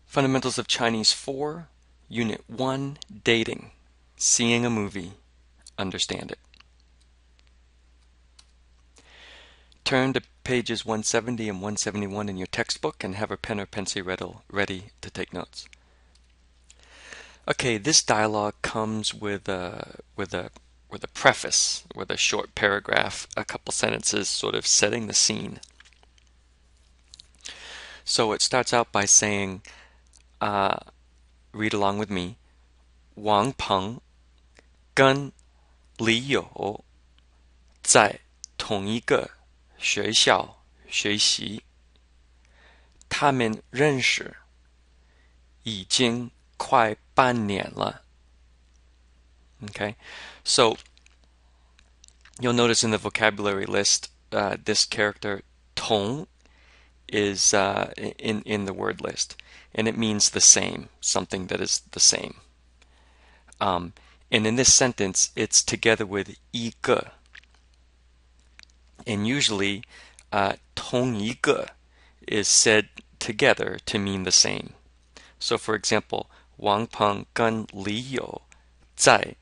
Fundamentals of Chinese 4, Unit 1, Dating. Seeing a movie. Understand it. Turn to pages 170 and 171 in your textbook and have a pen or pencil ready to take notes. Okay, this dialogue comes with a preface, with a short paragraph, a couple sentences sort of setting the scene. So it starts out by saying, read along with me, 王朋跟李友在同一个学校学习，他们认识已经快半年了。Okay, so you'll notice in the vocabulary list, this character 同 is in the word list, and it means the same, something that is the same. And in this sentence, it's together with 一个. And usually, 同一个 is said together to mean the same. So, for example, 王朋跟李友在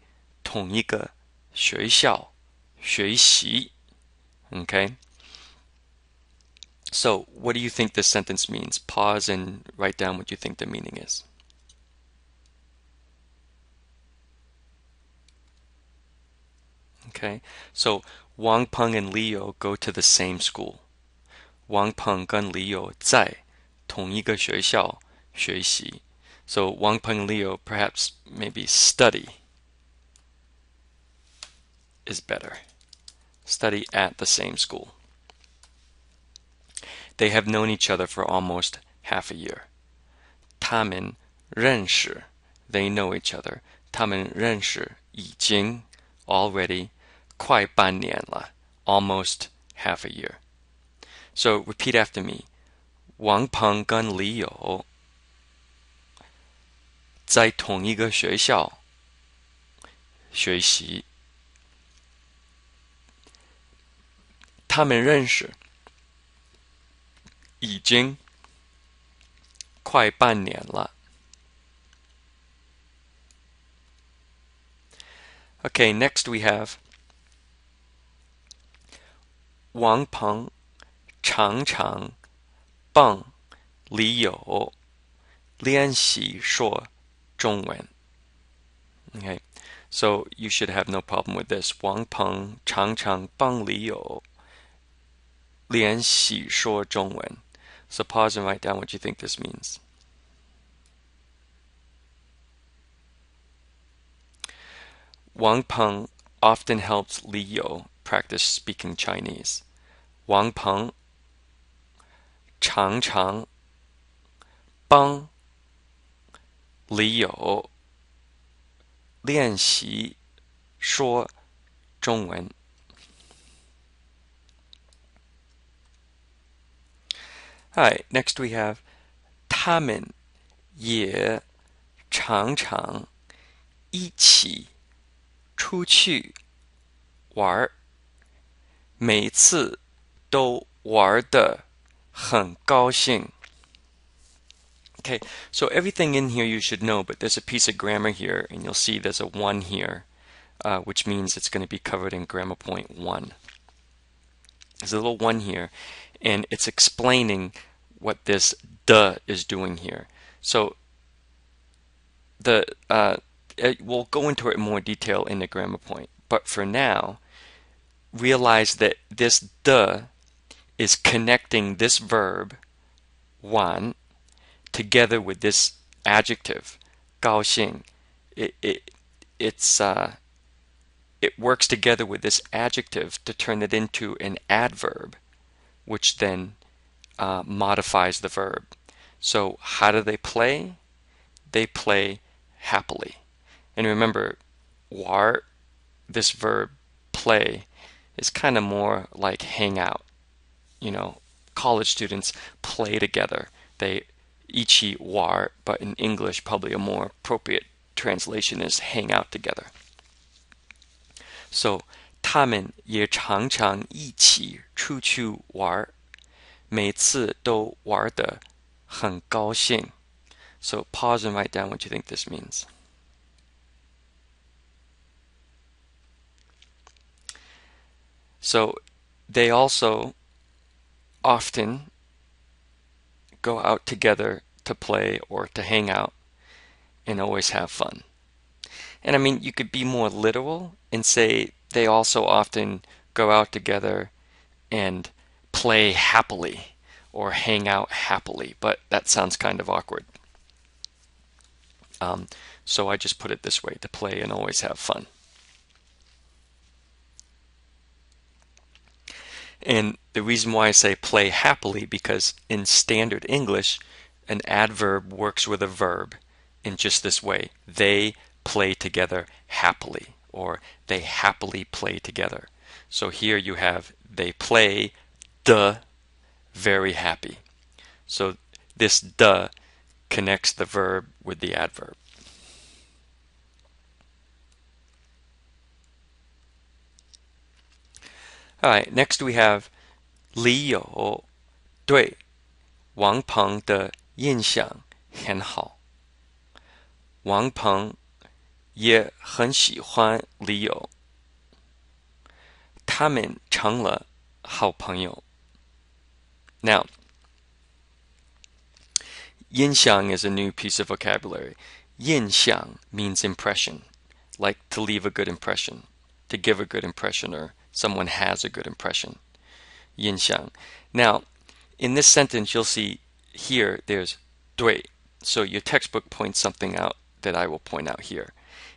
同一个学校学习. Okay? So, what do you think this sentence means? Pause and write down what you think the meaning is. Okay, so Wang Peng and Liu go to the same school. Wang Peng 跟 Liu 在同一个学校学习. So Wang Peng and Liu perhaps maybe study is better. Study at the same school. They have known each other for almost half a year. 他们认识, they know each other. 他们认识已经 already 快半年了, almost half a year. So repeat after me. 王朋跟李友在同一个学校学习，他们认识已经快半年了。Okay, next we have 王朋常常帮李友练习说中文. Okay, so you should have no problem with this. 王朋常常帮李友练习说中文. So pause and write down what you think this means. Wang Peng often helps Li Yo practice speaking Chinese. Wang Peng 常常帮李友练习说中文. Alright, next we have 他们也常常一起出去玩，每次都玩得很高兴. Okay, so everything in here you should know, but there's a piece of grammar here, and you'll see there's a 1 here, which means it's going to be covered in grammar point 1. There's a little 1 here, and it's explaining what this "the" is doing here. So we'll go into it in more detail in the grammar point, but for now, realize that this "the" is connecting this verb 1 together with this adjective 高兴. It works together with this adjective to turn it into an adverb, which then modifies the verb. So how do they play? They play happily. And remember, 玩, this verb play, is kind of more like hang out. You know, college students play together. They 一起玩, but in English, probably a more appropriate translation is hang out together. So, 他们也常常一起出去玩，每次都玩得很高兴. So pause and write down what you think this means. So they also often go out together to play or to hang out and always have fun. And I mean, you could be more literal and say they also often go out together and play happily or hang out happily, but that sounds kind of awkward. So I just put it this way, to play and always have fun. And the reason why I say play happily, because in standard English, an adverb works with a verb in just this way. They play together happily, or they happily play together. So here you have they play very happy. So this connects the verb with the adverb. All right, next we have李友对王朋的印象很好。王朋也很喜欢李友，他们成了好朋友。Now, 印象 is a new piece of vocabulary. 印象 means impression, like to leave a good impression, to give a good impression, or someone has a good impression. 印象. Now, in this sentence, you'll see here there's 对. So your textbook points something out that I will point out here,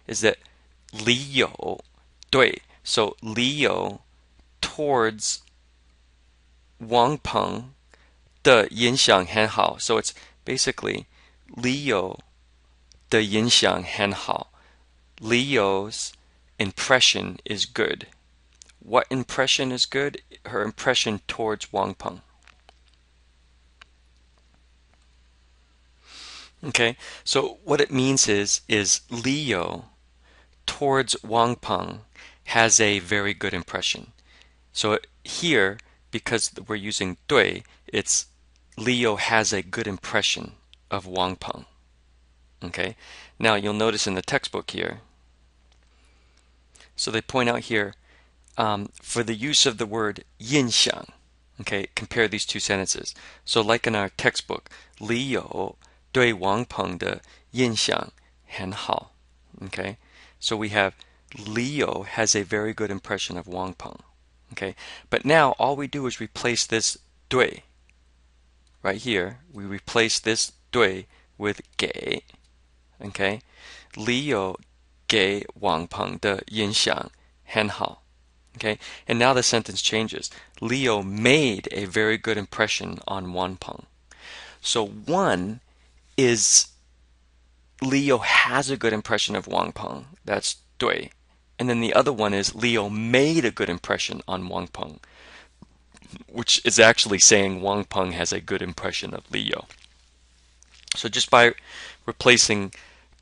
is that 李友对. So 李友 towards 王朋的印象很好. So it's basically 李友的印象很好. Leo's impression is good. What impression is good? Her impression towards Wang Peng. Okay, so what it means is Leo towards Wang Peng has a very good impression. So here, because we're using 对, it's Leo has a good impression of Wang Peng. Okay, now you'll notice in the textbook here, so they point out here, for the use of the word 印象, okay, compare these two sentences. So like in our textbook, 李友对王朋的印象很好. Okay, so we have Leo has a very good impression of Wang Peng. Okay, but now all we do is replace this 对. Right here, we replace this 对 with 给. Okay, Leo 给王朋的印象很好. Okay, and now the sentence changes. Leo made a very good impression on Wang Peng. So one is Leo has a good impression of Wang Peng. That's 对. And then the other one is Leo made a good impression on Wang Peng, which is actually saying Wang Peng has a good impression of Leo. So just by replacing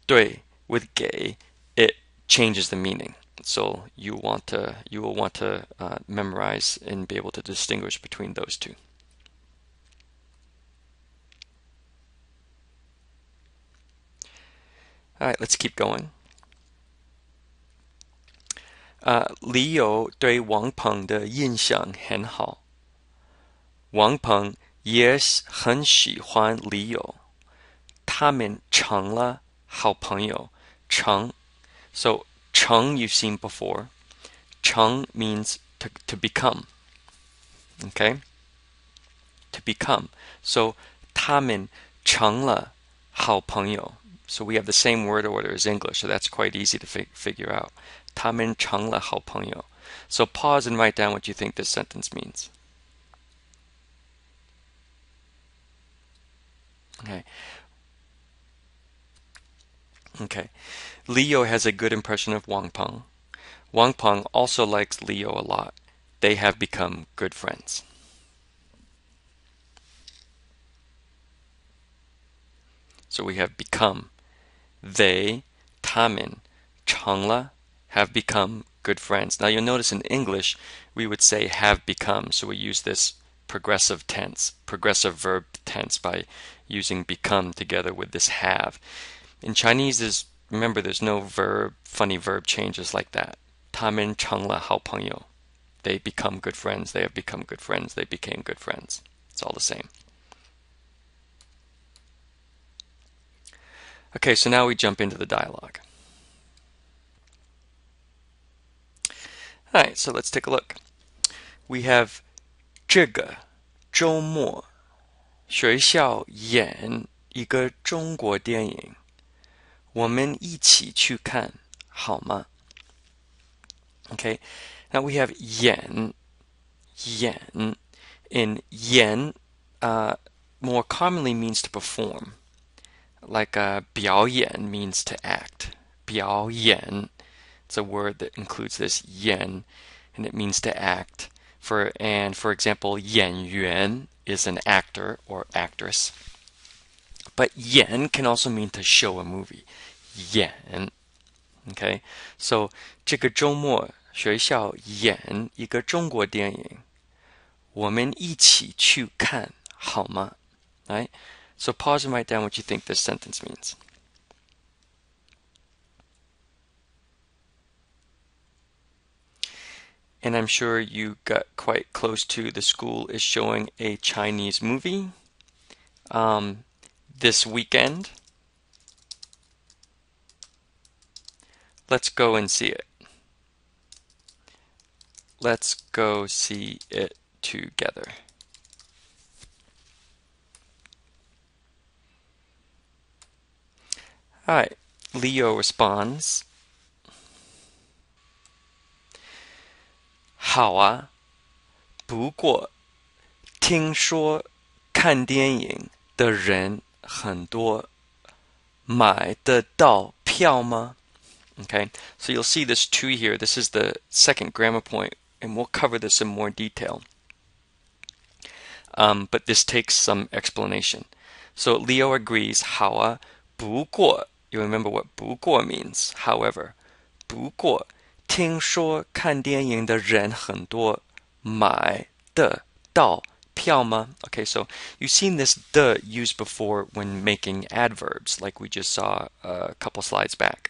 对 with 给, it changes the meaning. So you will want to memorize and be able to distinguish between those two. All right, let's keep going. Leo 对王朋的印象很好，王朋也很喜欢李友，他们成了好朋友。成 So 成 you've seen before. 成 means to become. Okay? To become. So 他们成了好朋友. So we have the same word order as English, so that's quite easy to figure out. 他们成了好朋友. So pause and write down what you think this sentence means. Okay. Leo has a good impression of Wang Peng. Wang Peng also likes Leo a lot. They have become good friends. So we have become. They, 他们, 成了, have become good friends. Now you'll notice in English we would say have become. So we use this progressive tense, progressive verb tense by using become together with this have. In Chinese, remember, there's no funny verb changes like that. 他们成了好朋友. They become good friends. They have become good friends. They became good friends. It's all the same. Okay, so now we jump into the dialogue. All right, so let's take a look. We have 这个周末学校演一个中国电影，我们一起去看好吗? Okay, now we have yen, and yen more commonly means to perform. Like 表演 means to act. 表演, it's a word that includes this yen, and it means to act. For example, 演员 is an actor or actress. But yen can also mean to show a movie. Yen. Okay, so 这个周末学校演一个中国电影，我们一起去看好吗? Right? So pause and write down what you think this sentence means. And I'm sure you got quite close to the school is showing a Chinese movie this weekend. Let's go and see it. Let's go see it together. All right, Leo responds, 好啊，不过听说看电影的人很多，买得到票吗? Okay, so you'll see this to here. This is the second grammar point, and we'll cover this in more detail. But this takes some explanation. So Leo agrees, 好啊，不过, you remember what 不过 means. However, 不过听说看电影的人很多，买得到票吗? Okay, so you've seen this the used before when making adverbs, like we just saw a couple slides back.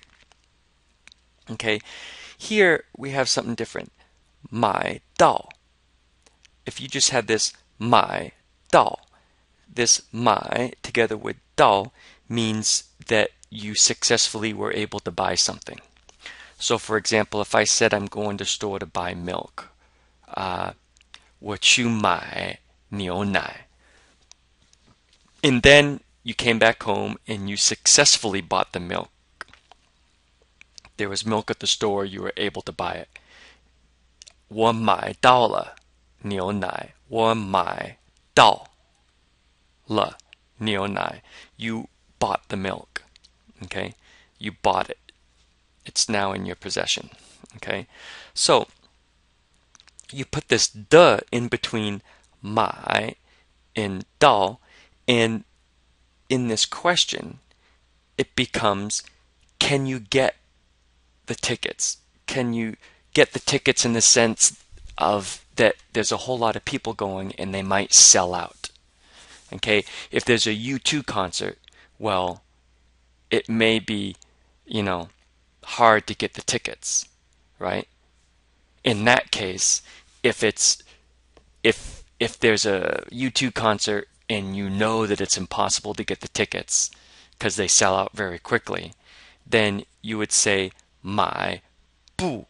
Okay, here we have something different. 买到. If you just had this 买到, this 买 together with 到 means that you successfully were able to buy something. So for example, if I said I'm going to store to buy milk, 我去买牛奶. And then you came back home and you successfully bought the milk. There was milk at the store, you were able to buy it. 我买到了牛奶. 我买到了牛奶. You bought the milk. Okay? You bought it. It's now in your possession. Okay? So, you put this the in between 买 and 到, and in this question, it becomes, can you get the tickets? Can you get the tickets in the sense of that there's a whole lot of people going and they might sell out? Okay, if there's a U2 concert, well, it may be, hard to get the tickets, right? In that case, if there's a U2 concert and you know that it's impossible to get the tickets because they sell out very quickly, then you would say 买不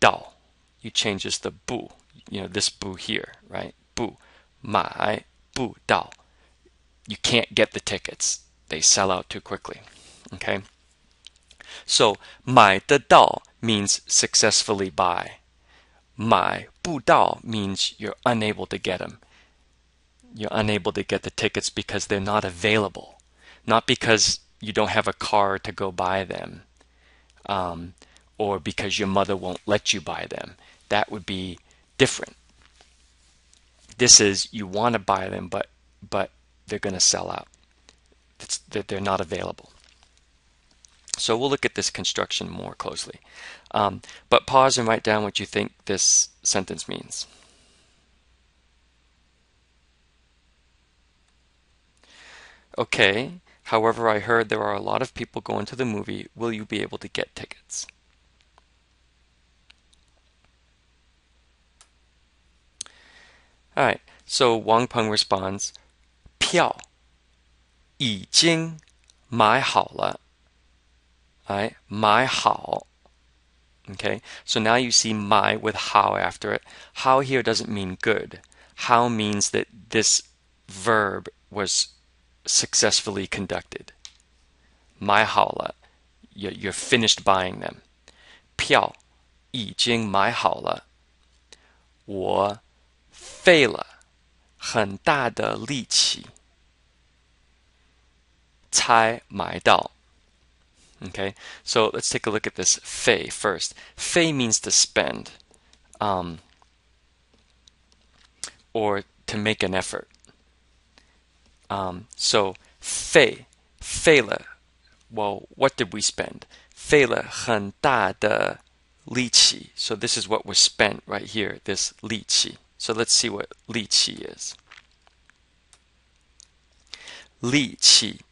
到. You change this to 不, this 不 here, right? 不, 买不到. You can't get the tickets. They sell out too quickly. Okay? So 买得到 means successfully buy. 买不到 means you're unable to get them. You're unable to get the tickets because they're not available. Not because you don't have a car to go buy them, or because your mother won't let you buy them. That would be different. This is you want to buy them, but they're going to sell out. They're not available. So we'll look at this construction more closely. But pause and write down what you think this sentence means. Okay. However, I heard there are a lot of people going to the movie. Will you be able to get tickets? All right. So Wang Peng responds, 票已经买好了. All right. 买好. Okay. So now you see 买 with 好 after it. 好 here doesn't mean good. 好 means that this verb was successfully conducted. 买好了. You're finished buying them. 票已经买好了。我费了很大的力气才买到. Okay, so let's take a look at this 费 first. 费 means to spend, or to make an effort. So 费了, well, what did we spend? 费了很大的力气. So this is what was spent right here, this 力气. So let's see what 力气 is. 力气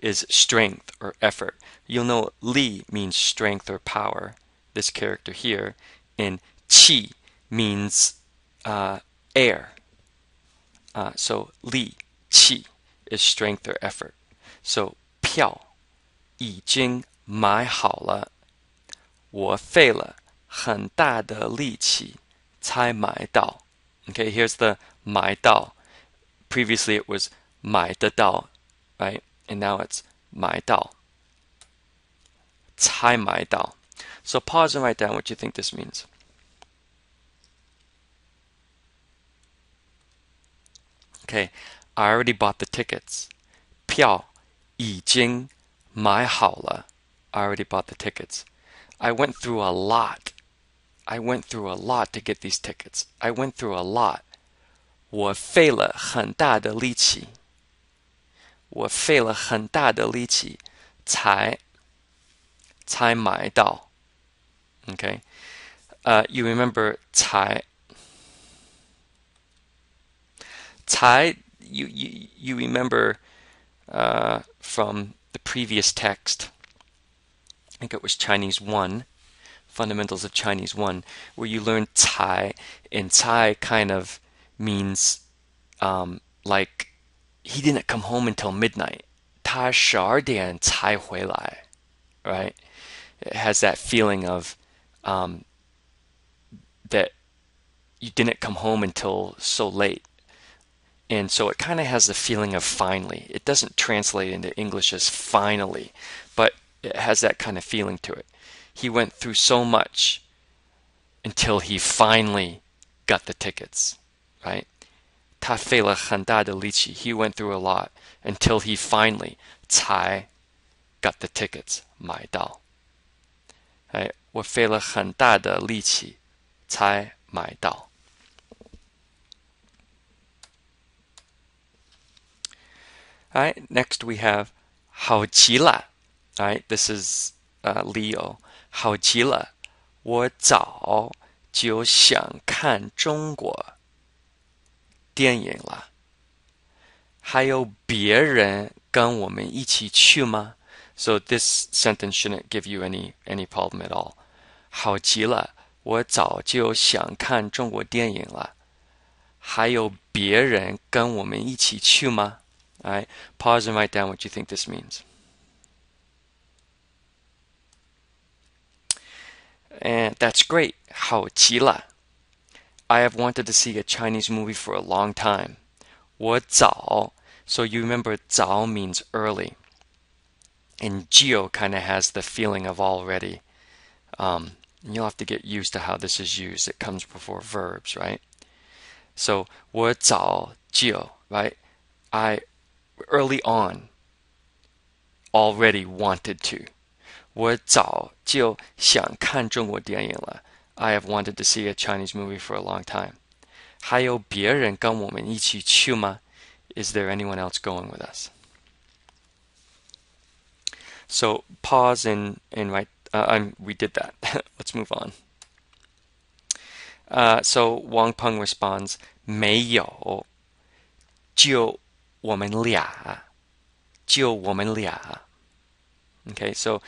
is strength or effort. You'll know 力 means strength or power, this character here, and 气 means air. So 力气 is strength or effort. So 票已经买好了，我费了很大的力气才买到. Okay, here's the 买到. Previously it was 买得到, right? And now it's 买到. 才买到. So pause and write down what you think this means. Okay, I already bought the tickets. 票已经买好了. I already bought the tickets. I went through a lot. I went through a lot to get these tickets. I went through a lot. 我费了很大的力气. 我费了很大的力气才买到. Okay, you remember 才 you remember from the previous text. I think it was Chinese 1, Fundamentals of Chinese 1, where you learned 才, and 才kind of means like he didn't come home until midnight. 他12点才回来, right? It has that feeling of that you didn't come home until so late. And so it kind of has the feeling of finally. It doesn't translate into English as finally, but it has that kind of feeling to it. He went through so much until he finally got the tickets, right? 他费了很大的力气. He went through a lot until he finally 才 got the tickets, 买到. Right? 我费了很大的力气才买到. All right, next we have 好极了. All right, this is Leo. 好极了，我早就想看中国电影了。还有别人跟我们一起去吗? So this sentence shouldn't give you any problem at all. 好极了，我早就想看中国电影了。还有别人跟我们一起去吗? All right, pause and write down what you think this means. And that's great. 好极了. I have wanted to see a Chinese movie for a long time. 我早, so you remember 早 means early. And 就 kind of has the feeling of already. You'll have to get used to how this is used. It comes before verbs, right? So 我早就, right? I early on already wanted to. 我早就想看中国电影了. I have wanted to see a Chinese movie for a long time. 还有别人跟我们一起去吗? Is there anyone else going with us? So pause and write. We did that. Let's move on. So Wang Peng responds, 没有，就我们俩就我们俩. Okay, so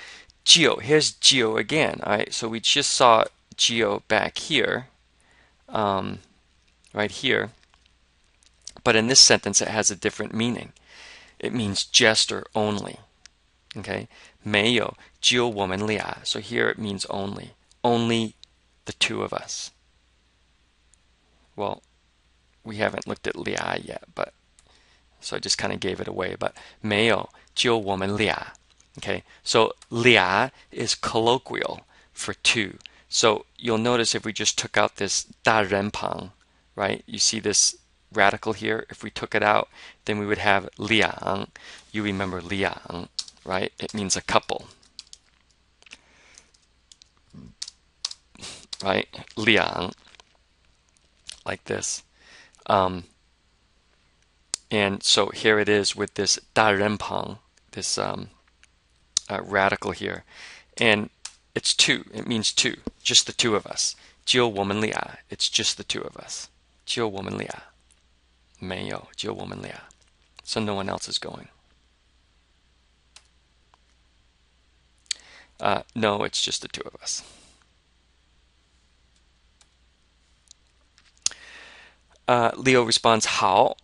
Geo, here's Geo again. All right, so we just saw Geo back here, right here. But in this sentence, it has a different meaning. It means just or only. Okay, 没有只有我们俩. So here it means only. Only the two of us. Well, we haven't looked at 俩 yet, but so I just kind of gave it away. But 没有只有我们俩. Okay, so 俩 is colloquial for two. So you'll notice if we just took out this 大人旁, right? You see this radical here? If we took it out, then we would have 两. You remember 两, right? It means a couple. Right? 两. Like this. And so here it is with this 大人旁, this radical here, and it's two. It means two, just the two of us. 只有我们俩, it's just the two of us. 只有我们俩. 没有只有我们俩. So no one else is going. No, it's just the two of us. Leo responds, 好,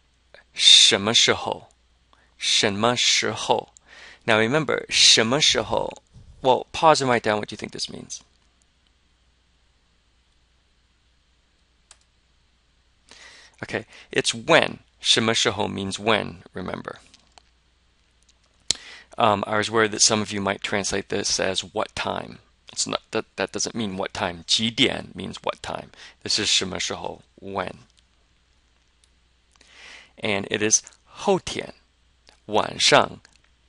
什么时候?什么时候? Now remember, 什么时候? Well, pause and write down what you think this means. Okay, it's when. 什么时候 means when, remember. I was worried that some of you might translate this as what time. It's not that doesn't mean what time. 几点 means what time. This is 什么时候, when. And it is 后天,晚上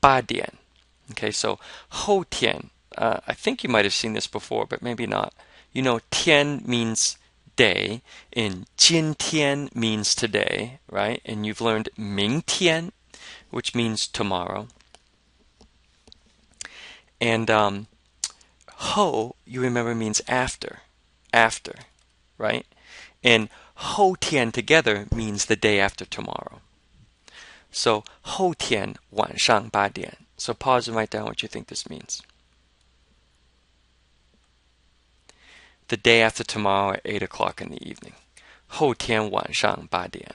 8点. Okay, so 后天, I think you might have seen this before, but maybe not. You know, 天 means day, and 今天 means today, right? And you've learned 明天, which means tomorrow. And 后, you remember, means after, right? And 后天 together means the day after tomorrow. So 后天晚上8点. So pause and write down what you think this means. The day after tomorrow at 8 o'clock in the evening. 后天晚上8点.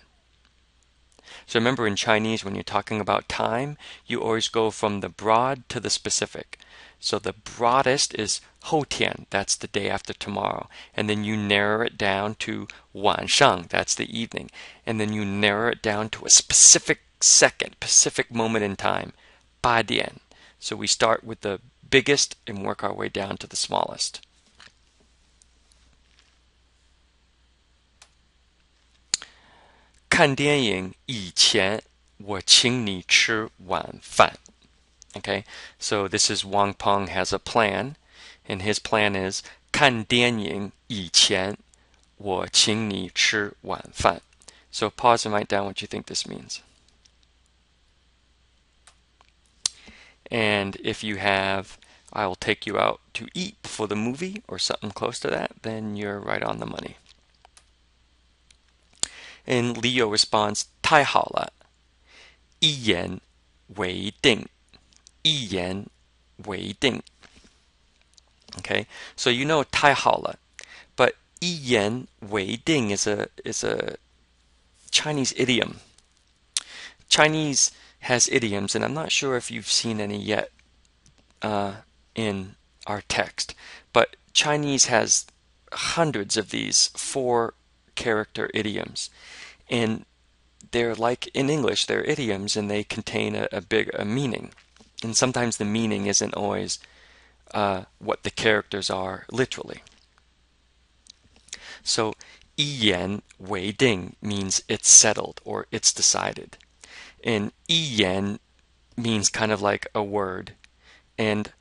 So remember, in Chinese, when you're talking about time, you always go from the broad to the specific. So the broadest is 后天, that's the day after tomorrow. And then you narrow it down to 晚上, that's the evening. And then you narrow it down to a specific second, specific moment in time. 8点. So we start with the biggest and work our way down to the smallest. "看电影以前我请你吃晚饭." Okay, so this is Wang Peng has a plan, and his plan is 看电影以前我请你吃晚饭. So pause and write down what you think this means. And if you have, I will take you out to eat for the movie or something close to that, then you're right on the money. And Leo responds, 太好了,一言为定,一言为定. Okay, so you know 太好了, but 一言为定 is a Chinese idiom. Chinese has idioms, and I'm not sure if you've seen any yet in our text, but Chinese has hundreds of these 4-character idioms, and they're like in English, they're idioms, and they contain a big meaning, and sometimes the meaning isn't always what the characters are literally. So 一言为定 means it's settled or it's decided. And 一言 means kind of like a word, and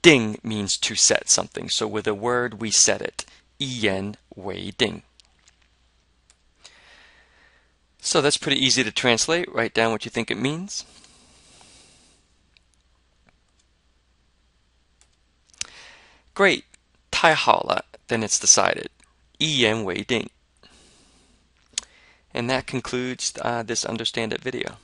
定 means to set something. So with a word, we set it. 一言为定. So that's pretty easy to translate. Write down what you think it means. Great. 太好了, then it's decided. 一言为定. And that concludes this Understand It video.